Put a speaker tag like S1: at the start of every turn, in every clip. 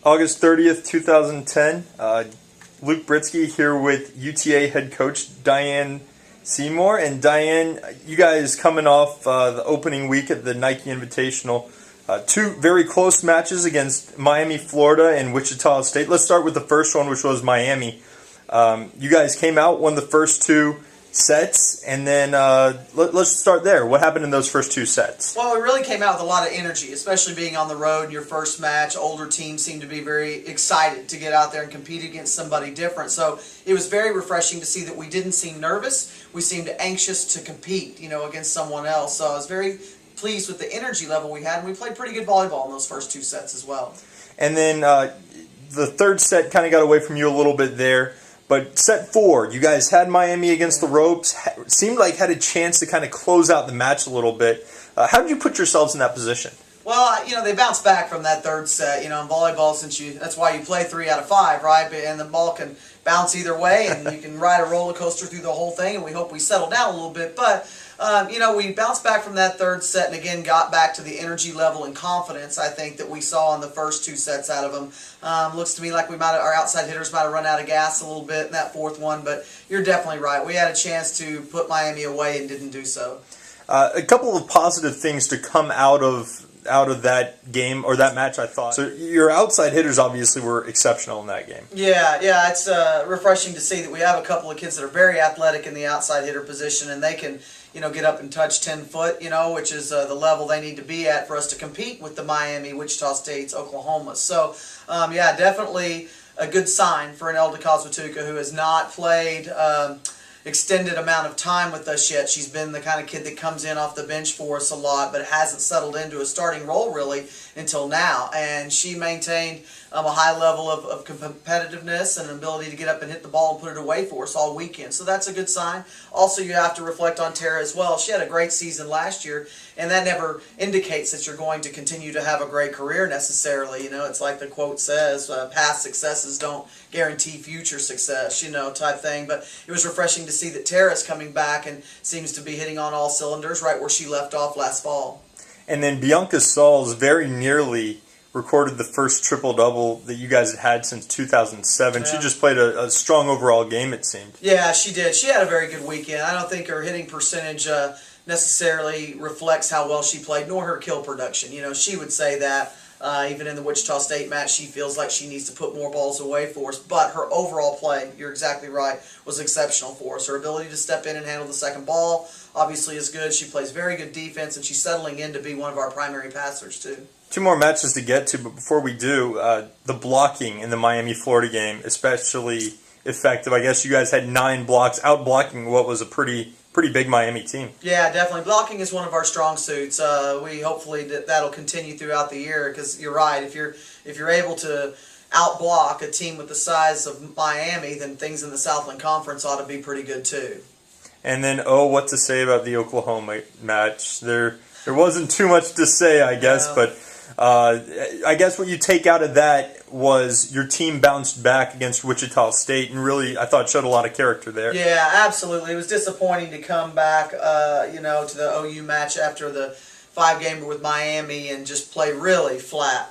S1: August 30th, 2010. Luke Britsky here with UTA head coach Diane Seymour. And Diane, you guys coming off the opening week at the Nike Invitational. Two very close matches against Miami, Florida, and Wichita State. Let's start with the first one, which was Miami. You guys came out, won the first two sets, and then let's start there. What happened in those first two sets?
S2: Well, we really came out with a lot of energy, especially being on the road in your first match. Older teams seemed to be very excited to get out there and compete against somebody different. So it was very refreshing to see that we didn't seem nervous. We seemed anxious to compete, against someone else. So I was very pleased with the energy level we had, and we played pretty good volleyball in those first two sets as well.
S1: And then the third set kind of got away from you a little bit there. But set four, you guys had Miami against the ropes. Seemed like had a chance to kind of close out the match a little bit. How did you put yourselves in that position?
S2: Well, they bounced back from that third set. In volleyball, that's why you play 3 out of 5, right? And the ball can bounce either way, and you can ride a roller coaster through the whole thing. And we hope we settle down a little bit. But we bounced back from that third set, and again got back to the energy level and confidence I think that we saw in the first two sets out of them. Looks to me like our outside hitters might have run out of gas a little bit in that fourth one, but you're definitely right. We had a chance to put Miami away and didn't do so. A
S1: couple of positive things to come out of that game or that match, I thought. So your outside hitters obviously were exceptional in that game.
S2: Yeah, it's refreshing to see that we have a couple of kids that are very athletic in the outside hitter position, and they can get up and touch 10 foot, which is the level they need to be at for us to compete with the Miami, Wichita States, Oklahoma. So, definitely a good sign for an Elda Coswatuka who has not played extended amount of time with us yet. She's been the kind of kid that comes in off the bench for us a lot, but hasn't settled into a starting role really until now. And she maintained a high level of competitiveness and an ability to get up and hit the ball and put it away for us all weekend. So that's a good sign. Also, you have to reflect on Tara as well. She had a great season last year, and that never indicates that you're going to continue to have a great career necessarily. It's like the quote says, past successes don't guarantee future success, type thing. But it was refreshing to see that Tara's coming back and seems to be hitting on all cylinders right where she left off last fall.
S1: And then Bianca Sauls very nearly recorded the first triple-double that you guys had since 2007. Yeah. She just played a strong overall game, it seemed.
S2: Yeah, she did. She had a very good weekend. I don't think her hitting percentage necessarily reflects how well she played, nor her kill production. She would say that. Even in the Wichita State match, she feels like she needs to put more balls away for us. But her overall play, you're exactly right, was exceptional for us. Her ability to step in and handle the second ball obviously is good. She plays very good defense, and she's settling in to be one of our primary passers, too.
S1: Two more matches to get to, but before we do, the blocking in the Miami-Florida game, especially effective. I guess you guys had 9 blocks, out-blocking what was a pretty big Miami team.
S2: Yeah, definitely. Blocking is one of our strong suits. We hopefully that'll continue throughout the year because you're right. If you're able to out-block a team with the size of Miami, then things in the Southland Conference ought to be pretty good too.
S1: And then, what to say about the Oklahoma match? There wasn't too much to say, I guess, but I guess what you take out of that was your team bounced back against Wichita State and really, I thought, showed a lot of character there.
S2: Yeah, absolutely. It was disappointing to come back, to the OU match after the 5-gamer with Miami and just play really flat.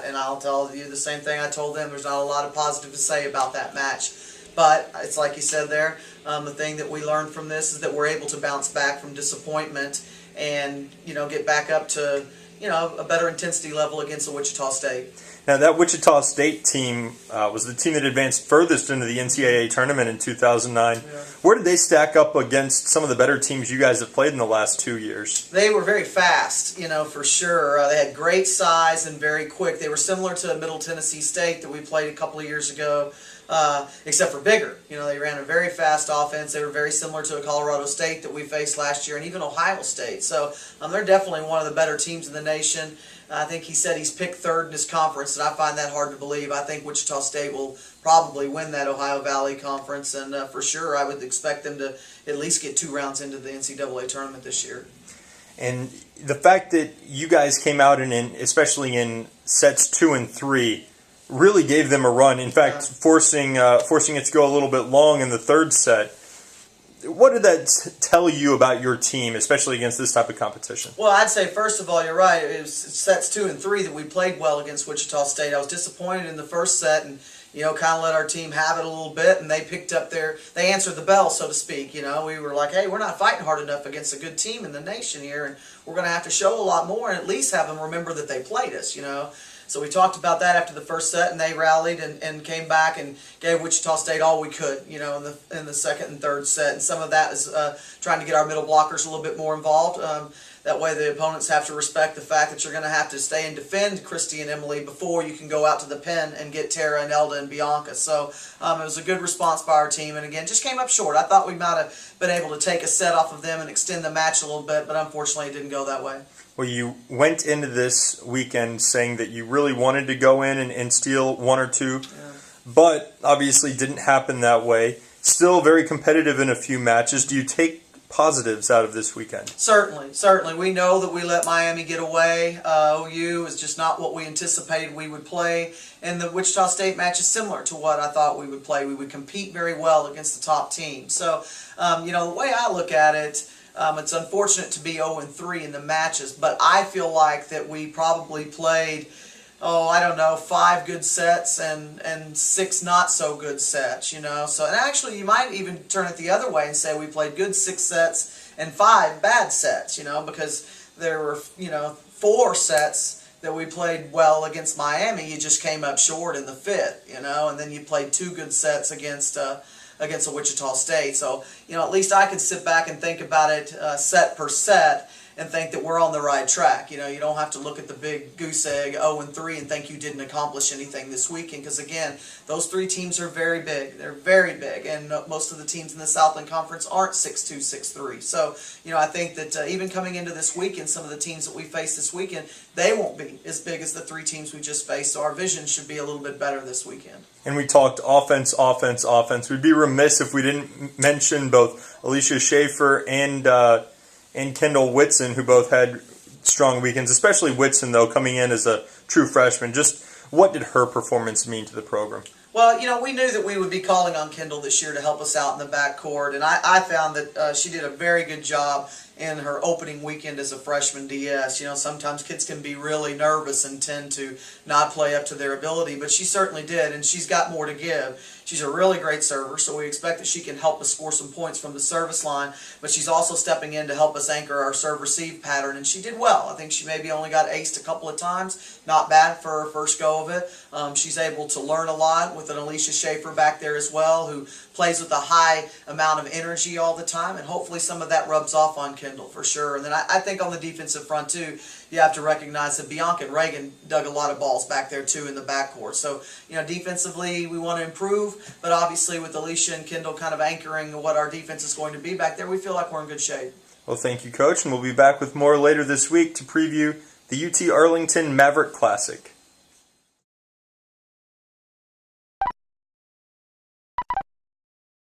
S2: And I'll tell you the same thing I told them. There's not a lot of positive to say about that match. But it's like you said there, the thing that we learned from this is that we're able to bounce back from disappointment and, get back up to a better intensity level against the Wichita State.
S1: Now, that Wichita State team was the team that advanced furthest into the NCAA tournament in 2009. Yeah. Where did they stack up against some of the better teams you guys have played in the last 2 years?
S2: They were very fast, for sure. They had great size and very quick. They were similar to Middle Tennessee State that we played a couple of years ago, except for bigger. They ran a very fast offense. They were very similar to a Colorado State that we faced last year and even Ohio State. So they're definitely one of the better teams in the nation. I think he said he's picked third in his conference, and I find that hard to believe. I think Wichita State will probably win that Ohio Valley Conference, and for sure I would expect them to at least get 2 rounds into the NCAA tournament this year.
S1: And the fact that you guys came out, especially in sets 2 and 3, really gave them a run. In fact, forcing it to go a little bit long in the third set. what did that tell you about your team, especially against this type of competition?
S2: Well, I'd say, first of all, you're right. It was sets 2 and 3 that we played well against Wichita State. I was disappointed in the first set and, kind of let our team have it a little bit, and they they answered the bell, so to speak. We were like, hey, we're not fighting hard enough against a good team in the nation here, and we're going to have to show a lot more and at least have them remember that they played us, So we talked about that after the first set, and they rallied and came back and gave Wichita State all we could, in the second and third set. And some of that is trying to get our middle blockers a little bit more involved. That way the opponents have to respect the fact that you're going to have to stay and defend Christy and Emily before you can go out to the pen and get Tara and Elda and Bianca. So it was a good response by our team, and again, just came up short. I thought we might have been able to take a set off of them and extend the match a little bit, but unfortunately it didn't go that way.
S1: Well, you went into this weekend saying that you really wanted to go in and steal one or two, but obviously didn't happen that way. Still very competitive in a few matches. Do you take positives out of this weekend?
S2: Certainly. We know that we let Miami get away. OU is just not what we anticipated we would play, and the Wichita State match is similar to what I thought we would play. We would compete very well against the top team. So, the way I look at it, it's unfortunate to be 0-3 in the matches, but I feel like that we probably played, 5 good sets and 6 not so good sets, So, and actually you might even turn it the other way and say we played good 6 sets and 5 bad sets, because there were, 4 sets that we played well against Miami. You just came up short in the 5th, and then you played 2 good sets against a Wichita State. So, at least I could sit back and think about it set per set and think that we're on the right track. You don't have to look at the big goose egg 0-3 and think you didn't accomplish anything this weekend, because again, those 3 teams are very big. They're very big, and most of the teams in the Southland Conference aren't 6-2, 6-3. So, I think that even coming into this weekend, some of the teams that we face this weekend, they won't be as big as the 3 teams we just faced, so our vision should be a little bit better this weekend.
S1: And we talked offense. We'd be remiss if we didn't mention both Alicia Schaefer and Kendall Whitson, who both had strong weekends, especially Whitson, though, coming in as a true freshman. Just what did her performance mean to the program?
S2: Well, we knew that we would be calling on Kendall this year to help us out in the backcourt, and I found that she did a very good job in her opening weekend as a freshman DS. Sometimes kids can be really nervous and tend to not play up to their ability, but she certainly did, and she's got more to give. She's a really great server, so we expect that she can help us score some points from the service line, but she's also stepping in to help us anchor our serve-receive pattern, and she did well. I think she maybe only got aced a couple of times. Not bad for her first go of it. She's able to learn a lot with an Alicia Schaefer back there as well, who plays with a high amount of energy all the time, and hopefully some of that rubs off on Kendall for sure. And then I think on the defensive front too, you have to recognize that Bianca and Reagan dug a lot of balls back there too in the backcourt. So, defensively we want to improve, but obviously with Alicia and Kendall kind of anchoring what our defense is going to be back there, we feel like we're in good shape.
S1: Well, thank you, Coach, and we'll be back with more later this week to preview the UT Arlington Maverick Classic.